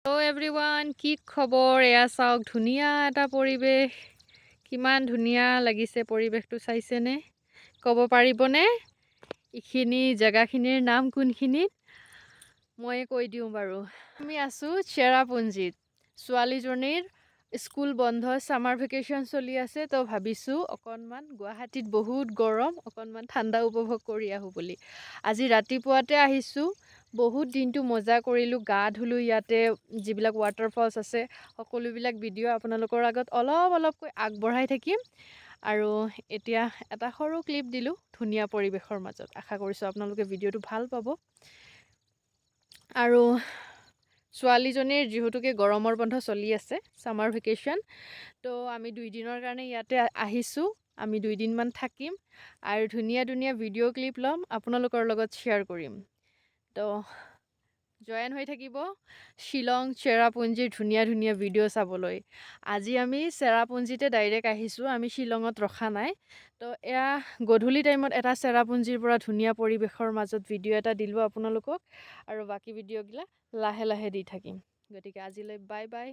Hello' everyone, কি খবৰ? এয়া চাওক, ধুনীয়া এটা পৰিৱেশ। কিমান ধুনীয়া লাগিছে পৰিৱেশটো, চাইছেনে? ক'ব পাৰিবনে এইখিনি জেগাখিনিৰ নাম কোনখিনিত? মই কৈ দিওঁ বাৰু। আমি আছোঁ চেৰাপুঞ্জীত। ছোৱালীজনীৰ স্কুল বন্ধ, ছামাৰ ভেকেশ্যন চলি আছে, তো ভাবিছোঁ অকণমান গুৱাহাটীত বহুত গৰম, অকণমান ঠাণ্ডা উপভোগ কৰি আহোঁ বুলি। আজি ৰাতিপুৱাতে আহিছোঁ। বহুত দিনটো মজা কৰিলোঁ, গা ধুলোঁ ইয়াতে। যিবিলাক ৱাটাৰফলছ আছে সকলোবিলাক ভিডিঅ' আপোনালোকৰ আগত অলপকৈ আগবঢ়াই থাকিম। আৰু এতিয়া এটা সৰু ক্লিপ দিলোঁ ধুনীয়া পৰিৱেশৰ মাজত। আশা কৰিছোঁ আপোনালোকে ভিডিঅ'টো ভাল পাব। আৰু ছোৱালীজনীৰ যিহেতুকে গৰমৰ বন্ধ চলি আছে, ছামাৰ ভেকেশ্যন, তো আমি 2 দিনৰ কাৰণে ইয়াতে আহিছোঁ। আমি 2 দিনমান থাকিম আৰু ধুনীয়া ধুনীয়া ভিডিঅ' ক্লিপ ল'ম, আপোনালোকৰ লগত শ্বেয়াৰ কৰিম। তো জয়েন হৈ থাকিব শ্বিলং চেৰাপুঞ্জীৰ ধুনীয়া ধুনীয়া ভিডিঅ' চাবলৈ। আজি আমি চেৰাপুঞ্জীতে ডাইৰেক্ট আহিছোঁ, আমি শ্বিলঙত ৰখা নাই। তো এয়া গধূলি টাইমত এটা চেৰাপুঞ্জীৰ পৰা ধুনীয়া পৰিৱেশৰ মাজত ভিডিঅ' এটা দিলোঁ আপোনালোকক, আৰু বাকী ভিডিঅ'বিলাক লাহে লাহে দি থাকিম। গতিকে আজিলৈ বাই বাই।